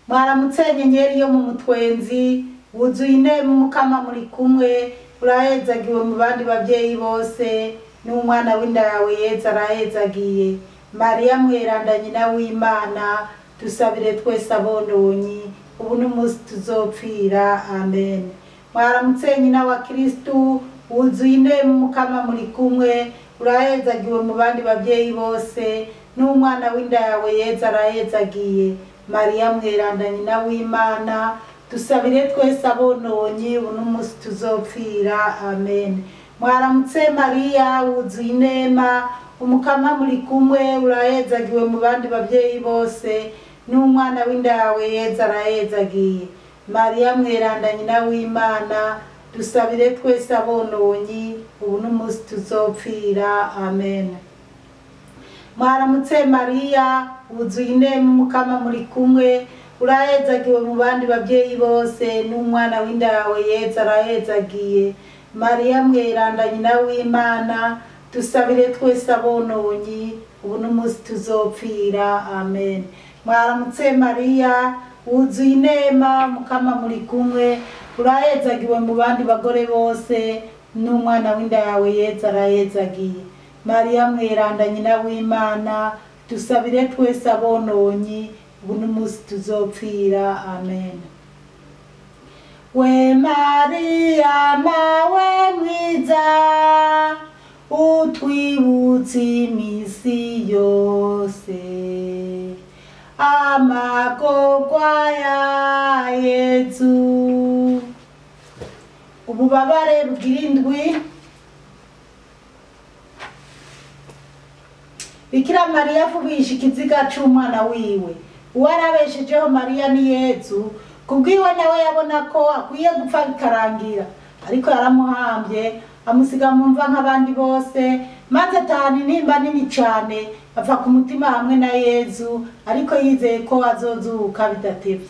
S1: Mwaramutse nyenyeri yo mu mutwenzi, wuzuye inema umukama muri kumwe, urahezagiwe mu bandi bavyeyi bose n'umwana w'inda yawe Yezu arahezagiye. Mariya mweranda nyina w'Imana, dusabire twese abononyi ubu n'umunsi tuzopfira amen. Mwaramutse nyina wa Kristu, wuzuye inema umukama muri kumwe, urahezagiwe mu bandi bavyeyi bose n'umwana w'inda yawe Yezu arahezagiye. Mariya mweranda nyina w'Imana, dusabire twese abononye ubu n'umunsi tuzopfira amen. Mwaramutse Mariya wuzuye inema umukama muri kumwe urahezagiwe mu bandi bavyeyi bose n'umwana w'inda yawe Yezu arahezagiye. Mariya mweranda nyina w'Imana dusabire twese abononye ubu n'umunsi tuzopfira amen. Mwaramutse Mariya wuzuye inema umukama muri kumwe urahezagiwe mu bandi bavyeyi bose n'umwana w'inda yawe Yezu arahezagiye. Mariya mweranda nyina w'Imana dusabire twese abononye ubu n'umunsi tuzopfira amen. Mwaramutse Mariya wuzuye inema umukama muri kumwe urahezagiwe mu bandi bagore bose n'umwana w'inda yawe Yezu arahezagiye. Mariya mweranda nyina w'Imana dusabire twese abononye ubu n'umunsi tuzopfira amen. We Mariya mawe mwiza utwibutse imisi yose amagorwa ya Yezu. Ububabare bw'indwi. Bikira Mariya avubisha ikiziga c'umwana wiwe uwarabeshejeho Mariya ni Yezu kubwiwe nawe yabona ko akwiye gupfa bikarangira, ariko yaramuhambye amusiga mu mva nk'abandi bose maze atahana intimba nini cane apfa ku mutima hamwe na Yezu, ariko yizeye ko azozuka bidatevye.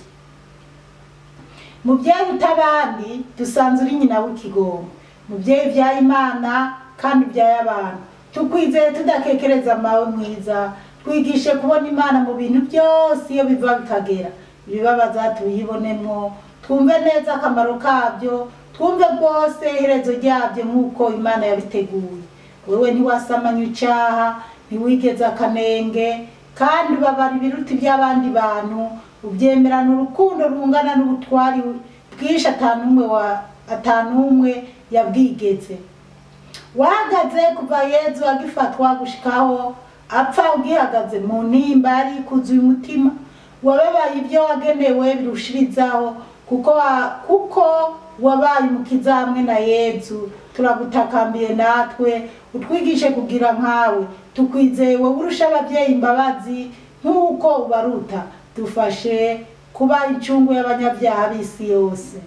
S1: Muvyeyi utabandi dusanzwe uri nyina w'ikigongo, muvyeyi vya Imana kandi vya abantu, tukwizeye tudakekereza mawe mwiza, twigishe kubona Imana mu bintu byose iyo biva bikagera. Ibibabaza tuyibonemwo, twumve neza akamaro kabyo, twumve rwose iherezo ryabyo nk'uko Imana yabiteguye. Wewe ntiwasamanya icaha, ntiwigeze akanenge, kandi ubabara ibiruti by'abandi bantu, ubyemerana urukundo rungana n'ubutwari bwinshi atanumwe yabwigeze. Wahagaze kuva Yezu agifatwa gushikaho apfa ugihagaze mu ntimba yari ikuzuye umutima, wababaye ibyo wagenewe birushirizaho kuko wabaye umukiza hamwe na Yezu. Turagutakambiye natwe utwigishe kugira nkawe, tukwizeye wowe urusha abavyeyi imbabazi nk'uko ubaruta. Dufashe kuba incungu y'abanyabyaha b'isi yose.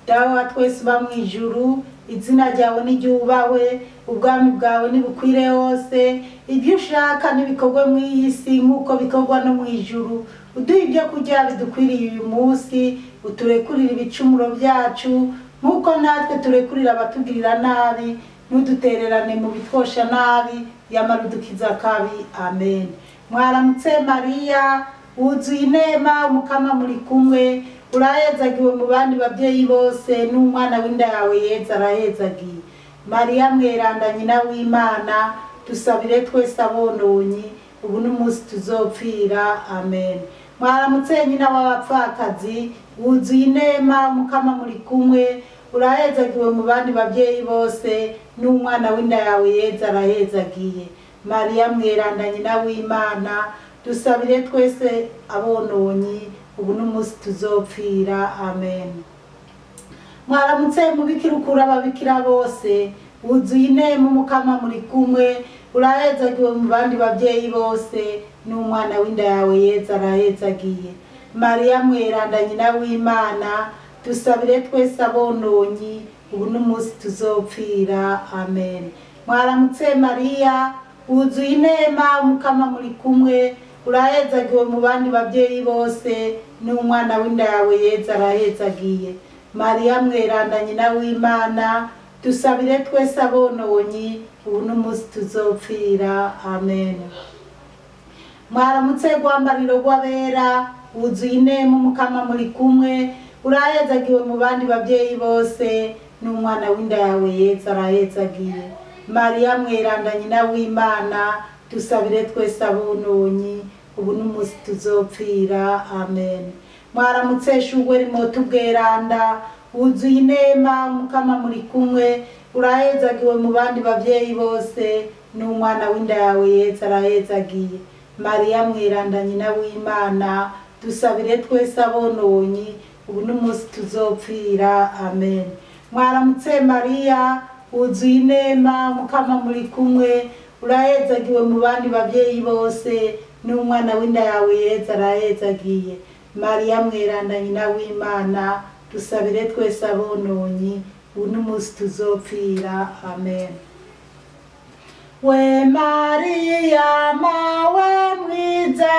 S1: Dawe wa twese uba mw'ijuru, izina ryawe niryubahwe, ubwami bwawe nibukwire hose, ibyo ushaka nibikorwe mw'iyi si nk'uko bikorwa no mw'ijuru. Uduhe ibyo kurya bidukwiriye uyu munsi, uturekurire ibicumuro byacu nk'uko natwe turekurira abatugirira nabi, ntudutererane mu bitwosha nabi, yamara udukiza kabi amen. Mwaramutse Mariya wuzuye inema umukama muri kumwe urahezagiwe mu bandi bavyeyi bose n'umwana w'inda yawe Yezu arahezagiye. Mariya mweranda nyina w'Imana dusabire twese abononye ubu n'umunsi tuzopfira amen. Mwaramutse nyina w'abapfakazi wuzuye inema umukama muri kumwe urahezagiwe mu bandi bavyeyi bose n'umwana w'inda yawe Yezu arahezagiye. Mariya mweranda nyina w'Imana dusabire twese abononye ubu n'umunsi tuzopfira amen. Mwaramutse mubikira ukura ababikira bose wuzuye inema umukama muri kumwe urahezagiwe mu bandi bavyeyi bose n'umwana w'inda yawe Yezu arahezagiye. Mariya mweranda nyina w'Imana dusabire twese abononye ubu n'umunsi tuzopfira amen. Mwaramutse Mariya wuzuye inema umukama muri kumwe urahezagiwe mu bandi bavyeyi bose n'umwana w'inda yawe Yezu arahezagiye. Mariya mweranda nyina w'Imana dusabire twese abononye ubu n'umunsi tuzopfira amen. Mwaramutse rwambariro rw'abera wuzuye inema umukama muri kumwe urahezagiwe mu bandi bavyeyi bose n'umwana w'inda yawe Yezu arahezagiye. Mariya mweranda nyina w'Imana dusabire twese abononye ubu n'umunsi tuzopfira amen. Mwaramutse shugwe rimoto ubweranda wuzuye inema umukama muri kumwe urahezagiwe mu bandi bavyeyi bose n'umwana w'inda yawe Yezu arahezagiye. Mariya mweranda nyina w'Imana dusabire twese abononyi ubu n'umunsi tuzopfira amen. Mwaramutse Mariya wuzuye inema mukama muri kumwe urahezagiwe mu bandi bavyeyi bose n'umwana w'inda yawe Yezu arahezagiye. Mariya mweranda nyina w'Imana dusabire twese abononyi ubu n'umunsi tuzopfira amen. We Mariya mawe mwiza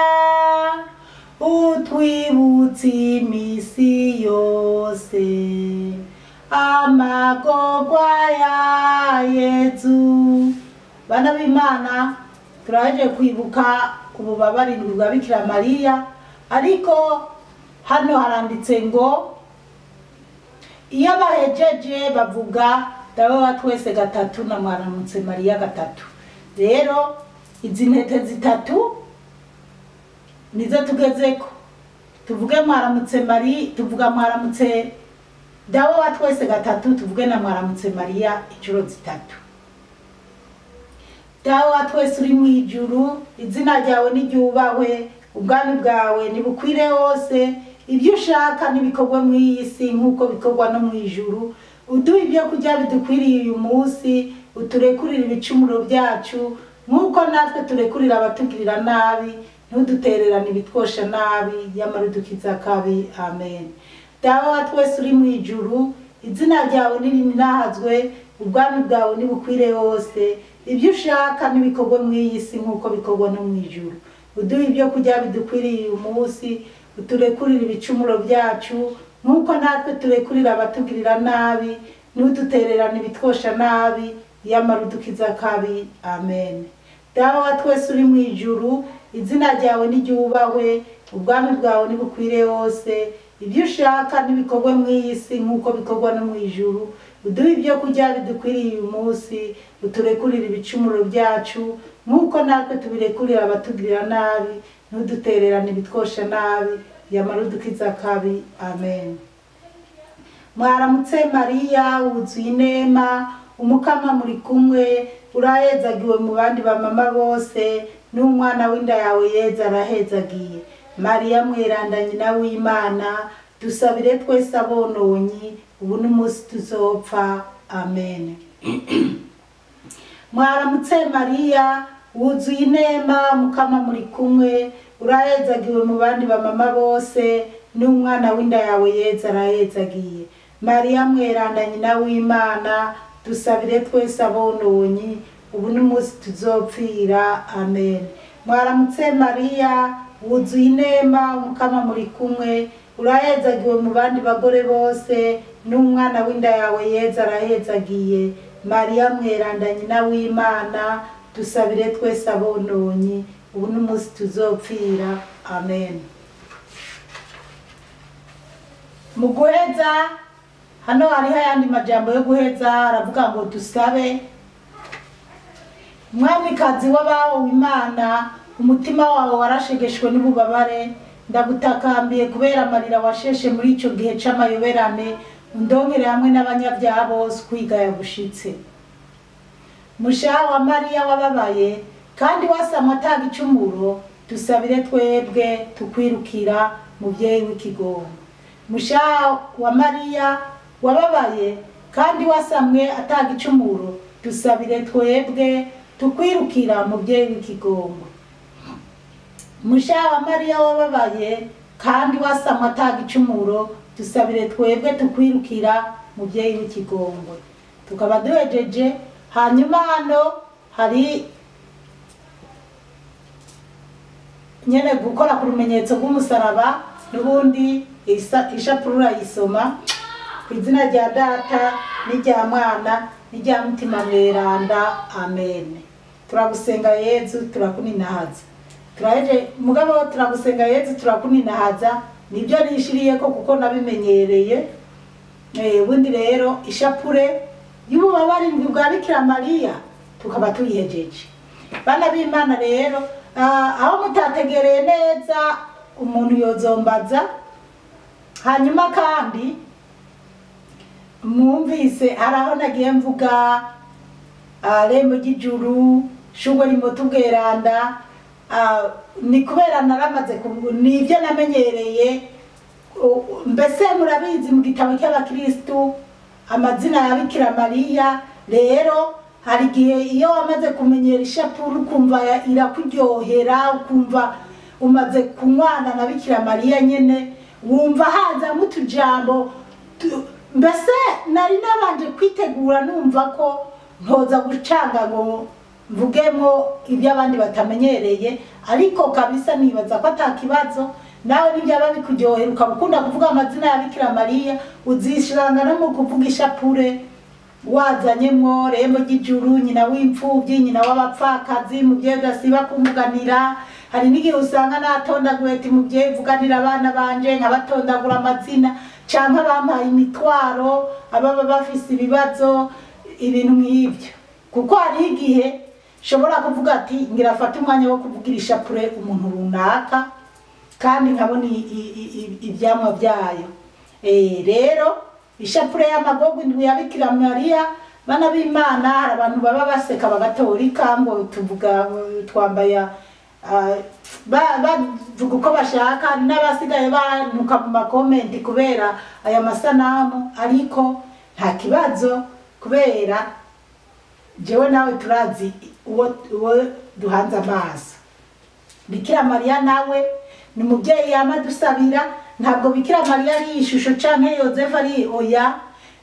S1: utwibutse imisi yose amagorwa ya Yezu. Bana b'Imana turaje kwibuka ububabare bwa Bikira Mariya, ariko hano haranditse ngo iyo bahejeje bavuga dawe wa twese gatatu na mwaramutse Mariya gatatu. Rero izi ntete zitatu nizo tugezeko. Tuvuge mwaramutse Mariya, tuvuga mwaramutse dawe wa twese gatatu, tuvuge na mwaramutse Mariya inshuro zitatu. Dawe wa twese uri mu ijuru, izina ryawe niryubahwe, ubwami bwawe nibukwire hose, ibyo ushaka nibikorwe mu iyi si nk'uko bikorwa no mu ijuru. Uduhe ibyo kurya bidukwiriye uyu munsi, uturekurire ibicumuro byacu nk'uko natwe turekurira abatugirira nabi, ntudutererane ibitwosha nabi, yamara udukiza akabi amen. Dawe wa twese uri mu ijuru, izina ryawe nirinahazwe, ubwami bwawe nibukwire hose, ibyo ushaka nibikorwe mu iyi si nk'uko bikorwa no mu ijuru. Uduhe ibyo kurya bidukwiriye uyu munsi, uturekurire ibicumuro byacu nk'uko natwe turekurira abatugirira nabi, ntudutererane ibitwosha nabi, yamara udukiza akabi amen. Dawe wa twese uri mu ijuru, izina ryawe niryubahwe, ubwami bwawe nibukwire hose, ibyo ushaka nibikorwe mu iyi si nk'uko bikorwa no mu ijuru. Uduhe ibyo kurya bidukwiriye uyu munsi, uturekurire ibicumuro byacu nk'uko natwe tubirekurira abatugirira nabi, ntudutererane ibitwosha nabi, yamara udukiza akabi amen. Mwaramutse Mariya wuzuye inema umukama muri kumwe urahezagiwe mu bandi bamama bose n'umwana w'inda yawe Yezu arahezagiye. Mariya mweranda nyina w'Imana dusabire twese abononyi ubu n'umunsi tuzopfa amen. Mwaramutse Mariya wuzuye inema mukama muri kumwe urahezagiwe mu bandi bamama bose n'umwana w'inda yawe Yezu arahezagiye. Mariya mweranda nyina w'Imana dusabire twese abononyi ubu n'umunsi tuzopfira amen. Mwaramutse Mariya wuzuye inema umukama muri kumwe urahezagiwe mu bandi bagore bose n'umwana w'inda yawe Yezu arahezagiye. Mariya mweranda nyina w'Imana dusabire twese abononyi ubu n'umunsi tuzopfira amen. Mu guheza hano hariho ayandi majambo yo guheza, aravuga ngo dusabe. Mwamikazi w'abawe Imana, umutima wawe warashegeshwe n'ububabare, ndagutakambiye kubera amarira washeshe muri ico gihe c'amayoberane, undongere hamwe n'abanyabyaha bose kwigaya gushitse. Mushaha wa Mariya wababaye kandi wasamwe atagicumuro, dusabire twebwe tukwirukira muvyeyi w'ikigongo. Mushaha wa Mariya wababaye kandi wasamwe atagicumuro, dusabire twebwe tukwirukira muvyeyi w'ikigongo. Mushaha wa Mariya wababaye kandi wasamwe atagicumuro, dusabire twebwe tukwirukira muvyeyi w'ikigongo. Tukaba duhejeje. Hanyuma hano hari nyene gukora ku rumenyetso rw'umusaraba, n'ubundi ishapurura yisoma ku izina rya Data n'irya Mwana n'irya Mutima Mweranda amen. Turagusenga Yezu turakuninahaza. Turaje mugabo turagusenga Yezu turakuninahaza, nibyo nishiriyeko kuko nabimenyereye. Ubundi rero ishapure y'ububabare bwa Bikira Mariya tukaba tuyihejeje. Bana b'Imana rero aho mutategereye neza umuntu yozombaza. Hanyuma kandi mwumvise haraho nagiye mvuga rembo ry'ijuru, shugwe rimota ubweranda, ni kubera naramaze nibyo namenyereye. Mbese murabizi mu gitabo cy'abakristu amazina ya Bikira Mariya, rero hari igihe iyo wamaze kumenyera ishapure ukumva irakuryohera, ukumva umaze kunywana na Bikira Mariya nyene, wumva haza mutujambo. Mbese nari nabanje kwitegura numva ko ntoza gucanga ngo mvugemo ibyo abandi batamenyereye, ariko kabisa nibaza ko atakibazo. Nawe n'ibyaba bikuryohera ukabukunda kuvuga amazina ya Bikira Mariya, uzishanga no mu kuvuga ishapure wazanyemwo rembo ry'ijuru, nyina w'imfubyi, nyina w'abapfakazi, muvyeyi udasiba kumuganira. Hari n'igihe usanga natondaguye ati muvyeyi vuganira abana banje, nkabatondagura amazina, canke bampaye imitwaro, ababa bafise ibibazo, ibintu nk'ibyo. Kuko hari igihe shobora kuvuga ati ngira fata umwanya wo kuvugira ishapure umuntu runaka kandi nkabona ibyamwa byayo. Rero ishapure y'amagorwa indwi ya Bikira Mariya, bana b'Imana, hari abantu baba baseka bagatorika ngo tuvuga twambaya bavuga uko bashaka, n'abasigaye banuka mu makomenti kubera aya masanamu, ariko nta kibazo kubera jewe nawe turazi uwo duhanze amaso. Bikira Mariya nawe ni mubyeyi yama dusabira, ntabwo Bikira Mariya ari ishusho canke Yozefu ari oya.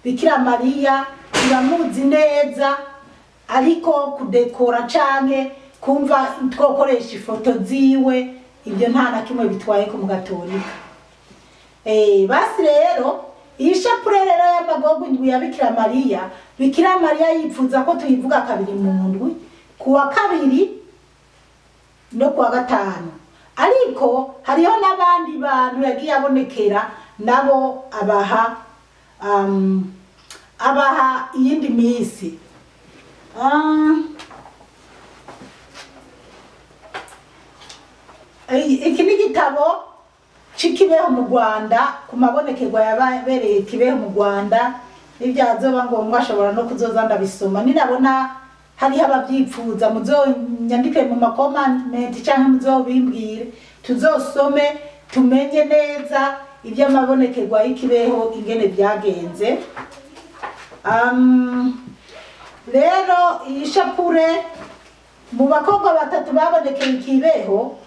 S1: Bikira Mariya turamuzi neza, ariko kudekora canke kumva twokoresha ifoto ziwe ibyo nta na kimwe bitwaye ku mugatolika. Basi rero iyi shapure rero y'amagorwa indwi ya Bikira Mariya, Bikira Mariya yipfuza ko tuyivuga kabiri mu ndwi, kuwa kabiri no kuwa gatanu. Ariko hariho n'abandi bantu yagiye abonekera nabo abaha iyindi misi. Iki ni igitabo c'ikibeho mu Rwanda, ku mabonekerwa yabereye Kibeho mu Rwanda. N'ibyazoba ngombwa ashobora no kuzoza ndabisoma, ninabona hariho ababyipfuza muzonyandike mu makomenti canke muzobimbwire, tuzosome tumenye neza iby'amabonekerwa y'ikibeho ingene byagenze. Rero iyi shapure mu bakobwa batatu babonekeye ikibeho,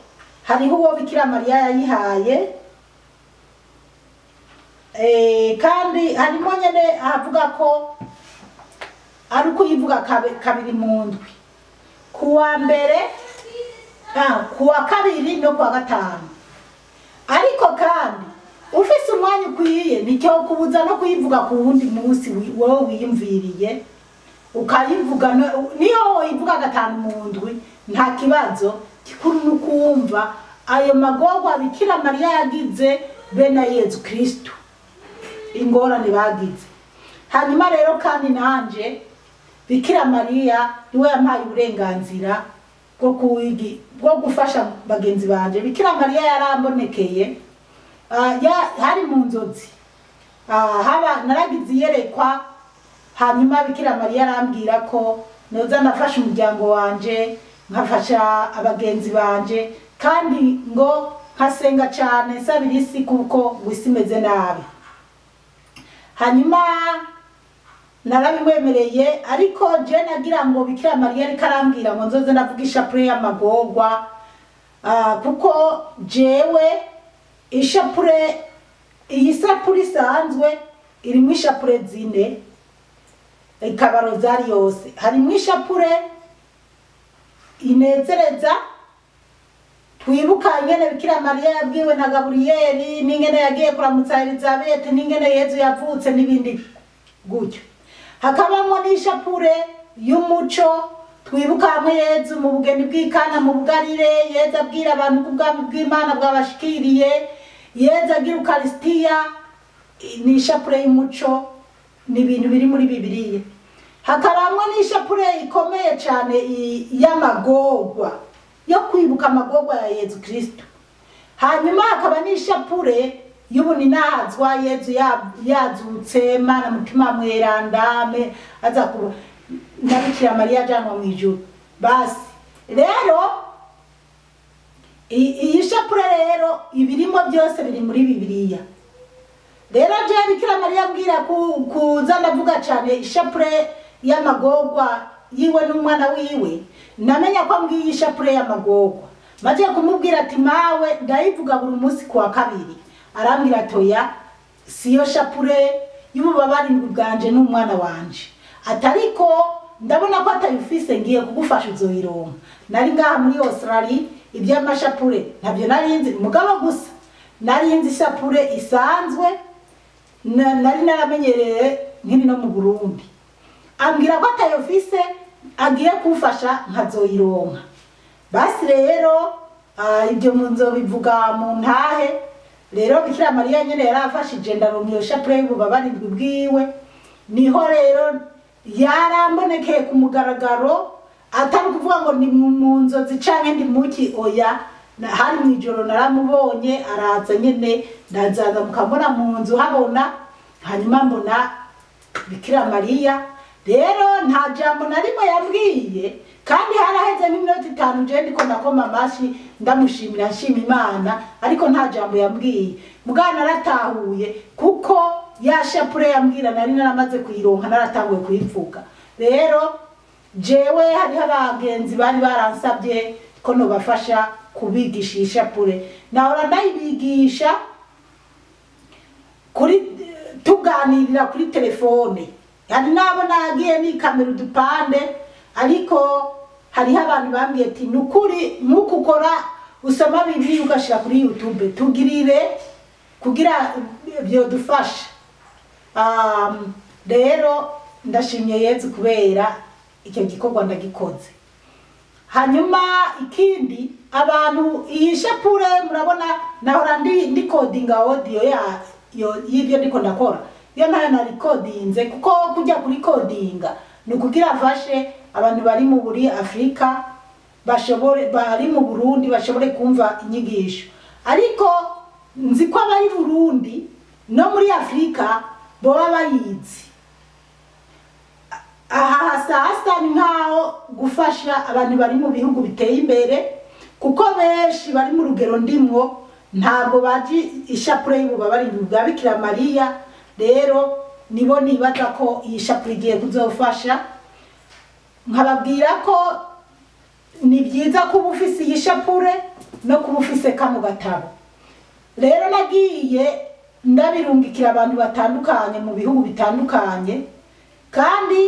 S1: hariho uwo Bikira Mariya yayihaye, kandi harimo nyene avuga ko ari kuyivuga kabiri mu ndwi, kuwa mbere, kuwa kabiri no kuwa gatanu. Ariko kandi ufise umwanya ukwiye nicyo kubuza no kuyivuga ku wundi munsi wowe wiyumviriye ukayivuga. Niyo woyivuga gatanu mu ndwi nta kibazo, kikuru nukumva ayo magorwa Bikira Mariya yagize bene Yezu Kristo, ingorane bagize. Hanyuma rero kandi nanje Bikira Mariya niwe yampaye uburenganzira bwo gufasha bagenzi banje. Bikira Mariya yarambonekeye hari mu nzozi, naragize iyerekwa, hanyuma Bikira Mariya arambwira ko noza nafasha umuryango wanje, nkafasha abagenzi banje, kandi ngo nkasenga cyane nsabira isi kuko isi imeze nabi. Hanyuma narabimwemereye, ariko je nagira ngo Bikira Mariya ariko arambwira ngo nzoze navuga ishapure y'amagorwa, kuko jewe ishapure, iyi sapure isanzwe irimo ishapure zine, ikaba rozari yose. Harimo ishapure inezereza, twibuka ingene Bikira Mariya yabwiwe na Gaburiyeli, n'ingene yagiye kuramutsa Elizabeth, n'ingene Yezu yavutse n'ibindi gutyo. Hakabamo n'ishapure y'umuco, twibuka hamwe Yezu mu bugeni bw'Ikana mu bugarire, Yezu abwira abantu ko ubwami bw'Imana bwabashikiriye, Yezu agira Ukaristiya, ni ishapure y'umuco, ni ibintu biri muri Bibiliya. Hakabamo n'ishapure ikomeye cyane y'amagorwa, yo kwibuka amagorwa ya Yezu Kristo. Hanyuma hakaba n'ishapure y'ubuninazwa, Yezu yazutse, Mana mutima mweranda aza kuba na Bikira Mariya ajanwa mu ijuru. Basi rero iyi shapure rero ibirimo byose biri muri Bibiliya. Rero je Bikira Mariya ambwira kuza ndavuga cyane ishapure y'amagorwa yiwe n'umwana wiwe, namenya ko ambwiye ishapure y'amagorwa. Maze kumubwira ati mawe ndayivuga buri munsi kuwa kabiri, arambwira toya siyo shapure y'ububabare bwanje n'umwana wanje, atariko ndabona ko atayufise ngiye kugufasha uzoyironka. Nari ngaha muri Australia iby'amashapure ntabyo narinzi, mugabo gusa narinzi ishapure isanzwe nari naramenyereye nk'ini no mu Burundi. Ambwira ko atayufise agiye kufasha nkazoyironka. Basi rero ibyo munzo bivuga mu ntahe. Rero Bikira Mariya nyene yarafashije ndaronka iyo shapure y'ububabare bwiwe. Niho rero yarambonekeye ku mugaragaro, atari kuvuga ngo ni mu nzozi canke ndi muki, oya hari mu ijoro naramubonye araza nyene, ndazaza mukabona mu nzu habona, hanyuma mbona Bikira Mariya. Rero nta jambo narimo yambwiye, kandi haraheze n'iminota 5 je ndiko ndakoma amashi ndamushimira nshima Imana, ariko nta jambo yambwiye. Mugana naratahuye kuko ya shapure yambwira nari naramaze kuyironka, naratanguye kuyivuga. Rero jewe hari abagenzi bari baransabye ko no bafasha kubigisha ishapure, nahora ndayibigisha kuri tuganirira kuri telefone. Yani nabo nagiye ni kamera udupande, ariko hari abantu bambwiye ati nukuri mukukora usoma Bibiliya ugashira kuri YouTube, tugirire kugira byo dufasha. Rero ndashimye Yezu kubera icyo gikorwa ndagikoze. Hanyuma ikindi abantu iyi shapure murabona nahora ndi coding audio y'ibyo ndiko ndakora. Iyo nayo na recordinze kuko kujya kuri codinga ni kugira afashe abantu bari mu buri Afrika bari mu Burundi bashobore kumva inyigisho. Ariko nzi ko abari Burundi no muri Afrika boba bayizi. Aha sasa ni nkaho gufasha abantu bari mu bihugu biteye imbere, kuko benshi bari mu rugero ndimwo ntabwo baji ishapure y'ububabare bwa Bikira Mariya. Rero nibo nibaza ko iyi shapure igiye kuzofasha. Nkababwira ko ni byiza kuba ufise iyi shapure no kuba ufise kamu gatabo. Rero nagiye ndabirungikira abantu batandukanye mu bihugu bitandukanye, kandi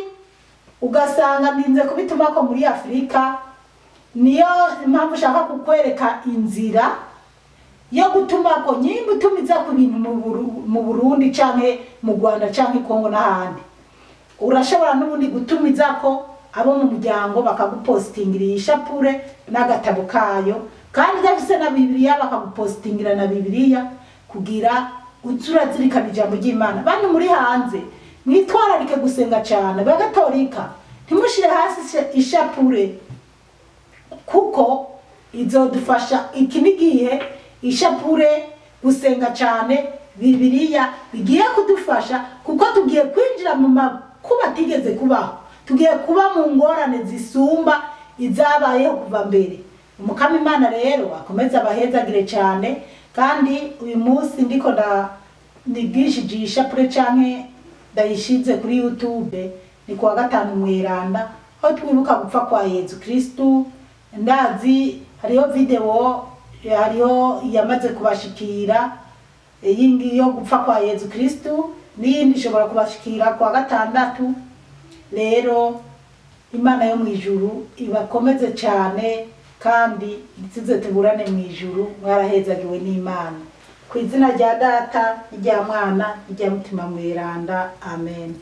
S1: ugasanga ndinze kubituma ko muri Afrika. Niyo impamvu ushaka kukwereka inzira yo gutuma ko nyimba utumiza ku bintu mu Burundi canke mu Rwanda canke Kongo n'ahandi. Urashobora n'ubundi gutumiza ko abo mu muryango bakagupostingira iyi shapure n'agatabo kayo, kandi dafise na Bibiliya bakagupostingira na Bibiliya kugira uzurazirikana ijambo ry'Imana. Bandi muri hanze mwitwararike gusenga cyane, bagatolika ntimushire hasi ishapure kuko izodufasha. Iki nigihe ishapure gusenga cyane, Bibiliya bigiye kudufasha kuko tugiye kwinjira mu makuba tigeze kubaho, tugiye kuba mu ngorane zisumba izabayeho kuva mbere. Umukama Imana rero akomeza abahezagire cyane, kandi uyu munsi ndiko ndigishije ishapure canke ndayishize kuri YouTube ni kuwa 5 mweranda, aho twibuka gupfa kwa Yezu Kristu. Ndazi hariho video hariho yamaze kubashikira yingi yo gupfa kwa Yezu Kristu, n'iyindi ishobora kubashikira kuwa 6. Rero Imana yo mwijuru ibakomeze cyane, kandi nsize tuburane mwijuru mwarahezagiwe n'Imana. Ku izina rya Data, rya Mwana, rya Mutima Mweranda. Amen.